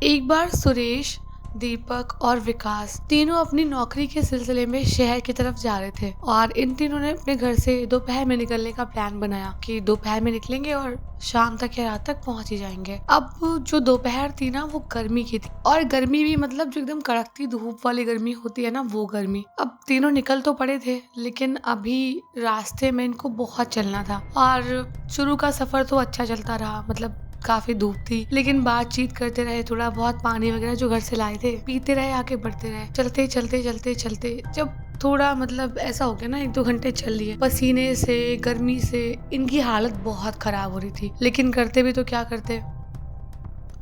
एक बार सुरेश, दीपक और विकास तीनों अपनी नौकरी के सिलसिले में शहर की तरफ जा रहे थे और इन तीनों ने अपने घर से दोपहर में निकलने का प्लान बनाया कि दोपहर में निकलेंगे और शाम तक या रात तक पहुंच ही जाएंगे। अब जो दोपहर थी ना वो गर्मी की थी, और गर्मी भी मतलब जो एकदम कड़कती धूप वाली गर्मी होती है ना, वो गर्मी। अब तीनों निकल तो पड़े थे, लेकिन अभी रास्ते में इनको बहुत चलना था और शुरू का सफर तो अच्छा चलता रहा, मतलब काफी धूप थी, लेकिन बातचीत करते रहे, थोड़ा बहुत पानी वगैरह जो घर से लाए थे पीते रहे, आगे बढ़ते रहे। चलते चलते चलते चलते जब थोड़ा मतलब ऐसा हो गया ना, 1-2 घंटे चल लिए, पसीने से गर्मी से इनकी हालत बहुत खराब हो रही थी, लेकिन करते भी तो क्या करते,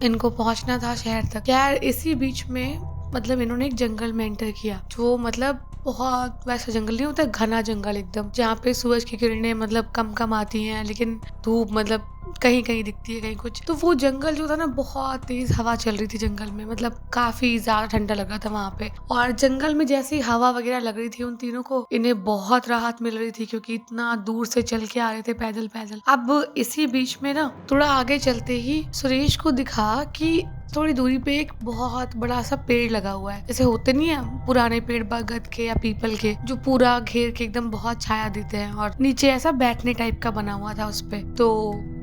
इनको पहुंचना था शहर तक। यार इसी बीच में मतलब इन्होंने एक जंगल में एंटर किया, जो मतलब बहुत वैसा जंगल नहीं होता, घना जंगल एकदम, जहाँ पे सूरज की किरणें मतलब कम कम आती हैं, लेकिन धूप मतलब कहीं कहीं दिखती है, कहीं कुछ। तो वो जंगल जो था ना, बहुत तेज हवा चल रही थी जंगल में, मतलब काफी ज्यादा ठंडा लग रहा था वहाँ पे। और जंगल में जैसी हवा वगैरह लग रही थी उन तीनों को, इन्हें बहुत राहत मिल रही थी, क्योंकि इतना दूर से चल के आ रहे थे पैदल पैदल। अब इसी बीच में ना थोड़ा आगे चलते ही सुरेश को दिखा कि थोड़ी दूरी पे एक बहुत बड़ा सा पेड़ लगा हुआ है, जैसे होते नहीं है पुराने पेड़ बरगद के या पीपल के, जो पूरा घेर के एकदम बहुत छाया देते हैं, और नीचे ऐसा बैठने टाइप का बना हुआ था उसपे। तो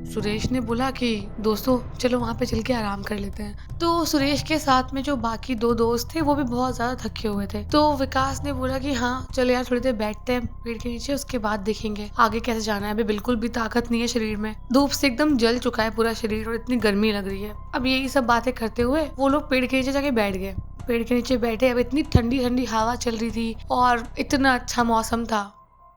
सुरेश ने बोला कि दोस्तों चलो वहाँ पे चल के आराम कर लेते हैं। तो सुरेश के साथ में जो बाकी 2 दोस्त थे वो भी बहुत ज्यादा थके हुए थे, तो विकास ने बोला कि हाँ चलो यार थोड़ी देर बैठते हैं पेड़ के नीचे, उसके बाद देखेंगे आगे कैसे जाना है। अभी बिल्कुल भी ताकत नहीं है शरीर में, धूप से एकदम जल चुका है पूरा शरीर और इतनी गर्मी लग रही है। अब यही सब बातें करते हुए वो लोग पेड़ के नीचे जाके बैठ गए। पेड़ के नीचे बैठे, अब इतनी ठंडी ठंडी हवा चल रही थी और इतना अच्छा मौसम था,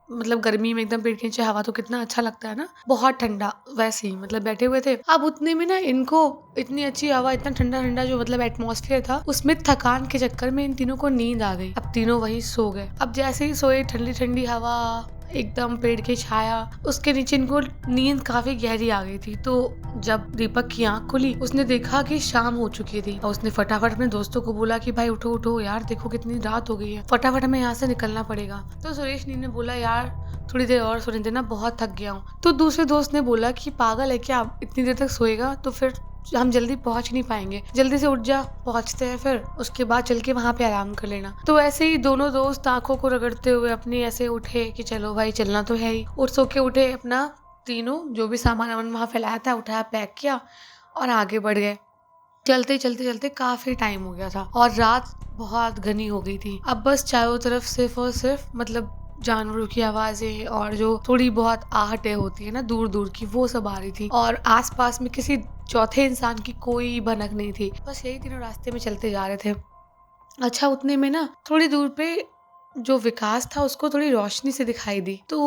मतलब गर्मी में एकदम पेड़ के नीचे हवा तो कितना अच्छा लगता है ना, बहुत ठंडा। वैसे ही मतलब बैठे हुए थे, अब उतने में ना इनको इतनी अच्छी हवा, इतना ठंडा ठंडा जो मतलब एटमॉस्फेयर था, उसमें थकान के चक्कर में इन तीनों को नींद आ गई। अब तीनों वहीं सो गए। अब जैसे ही सोए, ठंडी ठंडी हवा, एकदम पेड़ की छाया, उसके नीचे इनको नींद काफी गहरी आ गई थी। तो जब दीपक की आंख खुली, उसने देखा कि शाम हो चुकी थी, और उसने फटाफट अपने दोस्तों को बोला कि भाई उठो उठो यार, देखो कितनी रात हो गई है, फटाफट हमें यहाँ से निकलना पड़ेगा। तो सुरेश ने बोला यार थोड़ी देर और सोने देना, बहुत थक गया हूँ। तो दूसरे दोस्त ने बोला कि पागल है क्या, इतनी देर तक सोएगा तो फिर हम जल्दी पहुंच नहीं पाएंगे, जल्दी से उठ जा, पहुंचते हैं, फिर उसके बाद चल के वहां पे आराम कर लेना। तो ऐसे ही दोनों दोस्त आंखों को रगड़ते हुए अपनी ऐसे उठे कि चलो भाई चलना तो है ही, और सो के उठे, अपना तीनों जो भी सामान वामान वहां फैलाया था उठाया, पैक किया और आगे बढ़ गए। चलते चलते चलते काफी टाइम हो गया था और रात बहुत घनी हो गई थी। अब बस चारों तरफ सिर्फ और सिर्फ मतलब जानवरों की आवाजें और जो थोड़ी बहुत आहटें होती है ना दूर दूर की, वो सब आ रही थी, और आसपास में किसी चौथे इंसान की कोई भनक नहीं थी। बस यही तीनों रास्ते में चलते जा रहे थे। अच्छा उतने में ना थोड़ी दूर पे जो विकास था उसको थोड़ी रोशनी से दिखाई दी। तो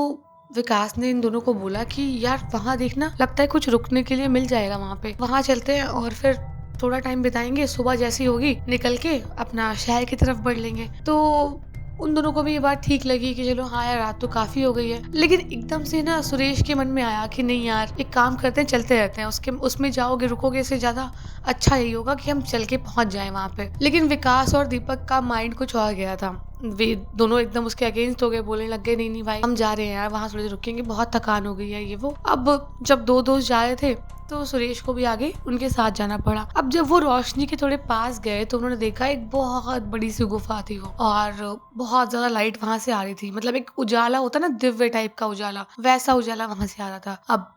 विकास ने इन दोनों को बोला कि यार वहाँ देखना, लगता है कुछ रुकने के लिए मिल जाएगा वहाँ पे, वहाँ चलते हैं और फिर थोड़ा टाइम बिताएंगे, सुबह जैसी होगी निकल के अपना शहर की तरफ बढ़ लेंगे। तो उन दोनों को भी ये बात ठीक लगी कि चलो हाँ यार रात तो काफी हो गई है, लेकिन एकदम से ना सुरेश के मन में आया कि नहीं यार एक काम करते हैं, चलते रहते हैं, उसमें जाओगे रुकोगे इससे ज्यादा अच्छा यही होगा कि हम चल के पहुंच जाएं वहां पे। लेकिन विकास और दीपक का माइंड कुछ और गया था, वे दोनों एकदम उसके अगेंस्ट हो गए, बोलने लग गए नहीं नहीं भाई हम जा रहे हैं यार, वहां थोड़ी देर रुकेंगे, बहुत थकान हो गई है ये वो। अब जब 2 दोस्त जा रहे थे तो सुरेश को भी आगे उनके साथ जाना पड़ा। अब जब वो रोशनी के थोड़े पास गए तो उन्होंने देखा एक बहुत बड़ी सी गुफा थी वो, और बहुत ज्यादा लाइट वहां से आ रही थी, मतलब एक उजाला होता ना दिव्य टाइप का उजाला, वैसा उजाला वहां से आ रहा था। अब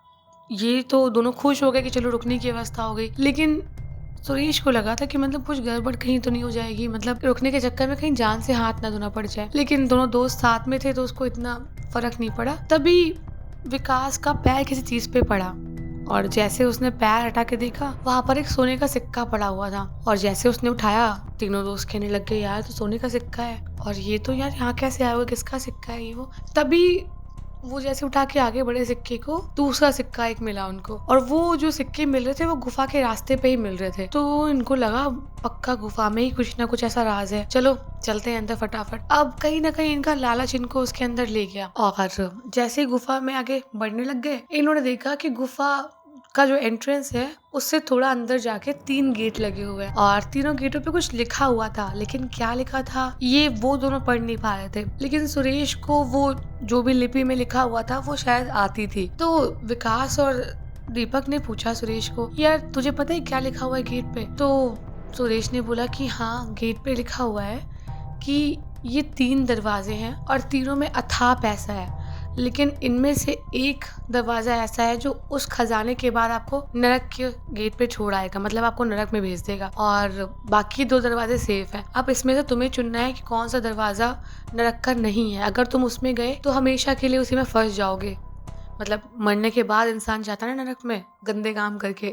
ये तो दोनों खुश हो गए कि चलो रुकने की व्यवस्था हो गई, लेकिन सुरेश को लगा था कि मतलब कुछ गड़बड़ कहीं तो नहीं हो जाएगी, मतलब रुकने के चक्कर में कहीं जान से हाथ ना धोना पड़ जाए। लेकिन दोनों दोस्त साथ में थे तो उसको इतना फर्क नहीं पड़ा। तभी विकास का पैर किसी चीज पे पड़ा, और जैसे उसने पैर हटा के देखा वहां पर एक सोने का सिक्का पड़ा हुआ था, और जैसे उसने उठाया तीनों दोस्त कहने लग गए यार तो सोने का सिक्का है, और ये तो यार यहाँ कैसे आया हुआ, किसका सिक्का है ये वो। तभी वो जैसे उठा के आगे बढ़े सिक्के को, दूसरा सिक्का एक मिला उनको, और वो जो सिक्के मिल रहे थे वो गुफा के रास्ते पे ही मिल रहे थे। तो इनको लगा पक्का गुफा में ही कुछ ना कुछ ऐसा राज है, चलो चलते हैं अंदर फटाफट। अब कहीं ना कहीं इनका लालच इनको उसके अंदर ले गया, और जैसे ही गुफा में आगे बढ़ने लग गए इन्होंने देखा कि गुफा का जो एंट्रेंस है उससे थोड़ा अंदर जाके 3 गेट लगे हुए हैं, और तीनों गेटों पे कुछ लिखा हुआ था, लेकिन क्या लिखा था ये वो दोनों पढ़ नहीं पा रहे थे। लेकिन सुरेश को वो जो भी लिपि में लिखा हुआ था वो शायद आती थी। तो विकास और दीपक ने पूछा सुरेश को यार तुझे पता है क्या लिखा हुआ है गेट पे? तो सुरेश ने बोला कि हाँ, गेट पे लिखा हुआ है कि ये 3 दरवाजे हैं और तीनों में अथाह पैसा है, लेकिन इनमें से एक दरवाज़ा ऐसा है जो उस खजाने के बाद आपको नरक के गेट पे छोड़ आएगा, मतलब आपको नरक में भेज देगा, और बाकी 2 दरवाजे सेफ हैं। अब इसमें से तुम्हें चुनना है कि कौन सा दरवाज़ा नरक का नहीं है। अगर तुम उसमें गए तो हमेशा के लिए उसी में फंस जाओगे। मतलब मरने के बाद इंसान जाता है ना नरक में गंदे काम करके,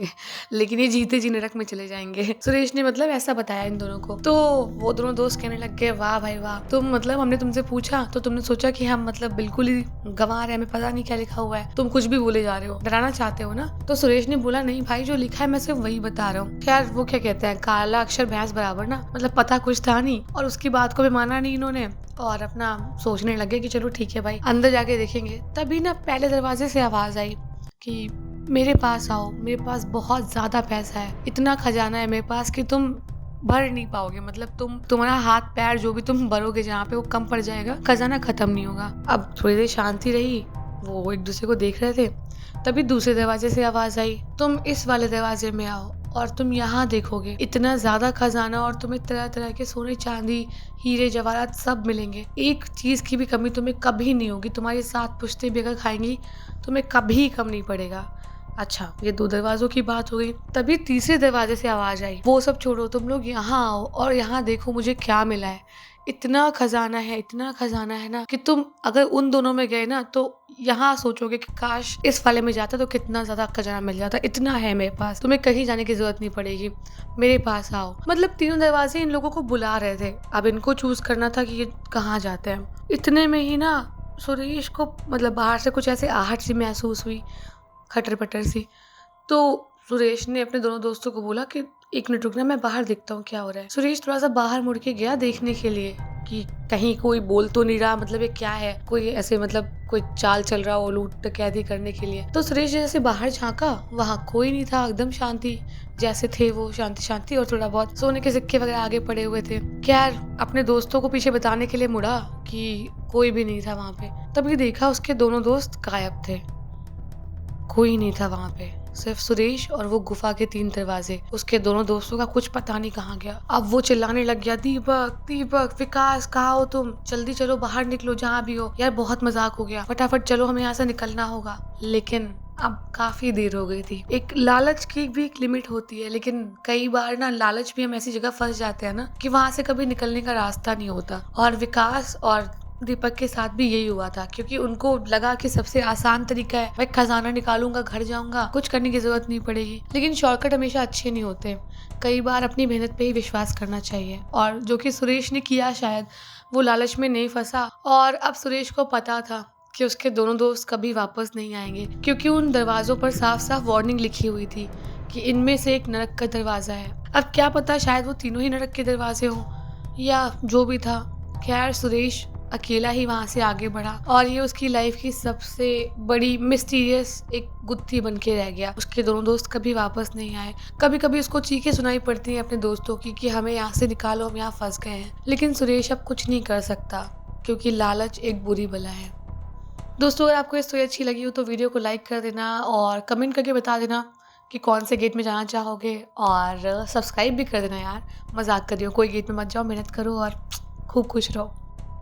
लेकिन ये जीते जी नरक में चले जाएंगे। सुरेश ने मतलब ऐसा बताया इन दोनों को। तो वो दोनों दोस्त कहने लग गए, वाह भाई वाह, तुम मतलब हमने तुमसे पूछा तो तुमने सोचा कि हम मतलब बिल्कुल ही गंवा रहे हैं, हमें पता नहीं क्या लिखा हुआ है, तुम कुछ भी बोले जा रहे हो, डराना चाहते हो ना। तो सुरेश ने बोला, नहीं भाई, जो लिखा है मैं सिर्फ वही बता रहा हूँ। खैर वो क्या कहते हैं, काला अक्षर भैंस बराबर ना, मतलब पता कुछ था नहीं और उसकी बात को भी माना नहीं इन्होंने और अपना सोचने लगे कि चलो ठीक है भाई, अंदर जाके देखेंगे। तभी ना पहले दरवाजे से आवाज आई कि मेरे पास आओ, मेरे पास बहुत ज्यादा पैसा है, इतना खजाना है मेरे पास कि तुम भर नहीं पाओगे, मतलब तुम्हारा हाथ पैर जो भी तुम भरोगे जहाँ पे वो कम पड़ जाएगा, खजाना खत्म नहीं होगा। अब थोड़ी देर शांति रही, वो एक दूसरे को देख रहे थे। तभी दूसरे दरवाजे से आवाज आई, तुम इस वाले दरवाजे में आओ और तुम यहाँ देखोगे इतना ज्यादा खजाना और तुम्हें तरह तरह के सोने चांदी हीरे जवाहरात सब मिलेंगे, एक चीज की भी कमी तुम्हें कभी नहीं होगी, तुम्हारी 7 पुश्तें भी अगर खाएंगी तुम्हें कभी कम नहीं पड़ेगा। अच्छा, ये 2 दरवाजों की बात हो गई। तभी तीसरे दरवाजे से आवाज आई, वो सब छोड़ो, तुम लोग यहाँ आओ और यहाँ देखो मुझे क्या मिला है। इतना खजाना है, इतना खजाना है ना कि तुम अगर उन दोनों में गए ना तो यहाँ सोचोगे कि काश इस वाले में जाता तो कितना ज्यादा खजाना मिल जाता, इतना है मेरे पास, तुम्हें कहीं जाने की जरूरत नहीं पड़ेगी, मेरे पास आओ। मतलब तीनों दरवाजे इन लोगों को बुला रहे थे, अब इनको चूज करना था कि ये कहाँ जाते हैं। इतने में ही ना सुरेश को मतलब बाहर से कुछ ऐसे आहट सी महसूस हुई, खटर पटर सी। तो सुरेश ने अपने दोनों दोस्तों को बोला कि 1 मिनट रुकना, मैं बाहर देखता हूँ क्या हो रहा है। सुरेश थोड़ा सा बाहर मुड़ के गया देखने के लिए कि कहीं कोई बोल तो नहीं रहा, मतलब ये क्या है, कोई ऐसे मतलब कोई चाल चल रहा हो लूट डकैती करने के लिए। तो सुरेश जैसे बाहर झांका, वहाँ कोई नहीं था, एकदम शांति, जैसे थे वो शांति शांति, और थोड़ा बहुत सोने के सिक्के वगैरह आगे पड़े हुए थे। खैर अपने दोस्तों को पीछे बताने के लिए मुड़ा कि कोई भी नहीं था वहाँ पे। तभी देखा उसके दोनों दोस्त गायब थे, कोई नहीं था वहाँ पे, सिर्फ सुरेश और वो गुफा के 3 दरवाजे। उसके दोनों दोस्तों का कुछ पता नहीं कहाँ गया। अब वो चिल्लाने लग गया, दीपक दीपक, विकास, कहाँ हो तुम, जल्दी चलो बाहर निकलो जहाँ भी हो, यार बहुत मजाक हो गया, फटाफट चलो हमें यहाँ से निकलना होगा। लेकिन अब काफी देर हो गई थी। एक लालच की भी एक लिमिट होती है, लेकिन कई बार ना लालच भी हम ऐसी जगह फंस जाते हैं ना कि वहां से कभी निकलने का रास्ता नहीं होता। और विकास और दीपक के साथ भी यही हुआ था, क्योंकि उनको लगा कि सबसे आसान तरीका है, मैं खजाना निकालूंगा, घर जाऊंगा, कुछ करने की जरूरत नहीं पड़ेगी। लेकिन शॉर्टकट हमेशा अच्छे नहीं होते, कई बार अपनी मेहनत पे ही विश्वास करना चाहिए। और जो कि सुरेश ने किया, शायद वो लालच में नहीं फंसा। और अब सुरेश को पता था कि उसके दोनों दोस्त कभी वापस नहीं आएंगे, क्योंकि उन दरवाजों पर साफ साफ वार्निंग लिखी हुई थी कि इनमें से एक नरक का दरवाजा है। अब क्या पता शायद वो तीनों ही नरक के दरवाजे हों या जो भी था। खैर सुरेश अकेला ही वहां से आगे बढ़ा और ये उसकी लाइफ की सबसे बड़ी मिस्टीरियस एक गुत्थी बन के रह गया। उसके दोनों दोस्त कभी वापस नहीं आए। कभी कभी उसको चीखें सुनाई पड़ती हैं अपने दोस्तों की कि हमें यहाँ से निकालो, हम यहाँ फंस गए हैं। लेकिन सुरेश अब कुछ नहीं कर सकता, क्योंकि लालच एक बुरी बला है। दोस्तों, अगर आपको ये स्टोरी अच्छी लगी हो तो वीडियो को लाइक कर देना और कमेंट करके बता देना कि कौन से गेट में जाना चाहोगे, और सब्सक्राइब भी कर देना यार, मजाक कर रही हो, कोई गेट में मत जाओ, मेहनत करो और खूब खुश रहो।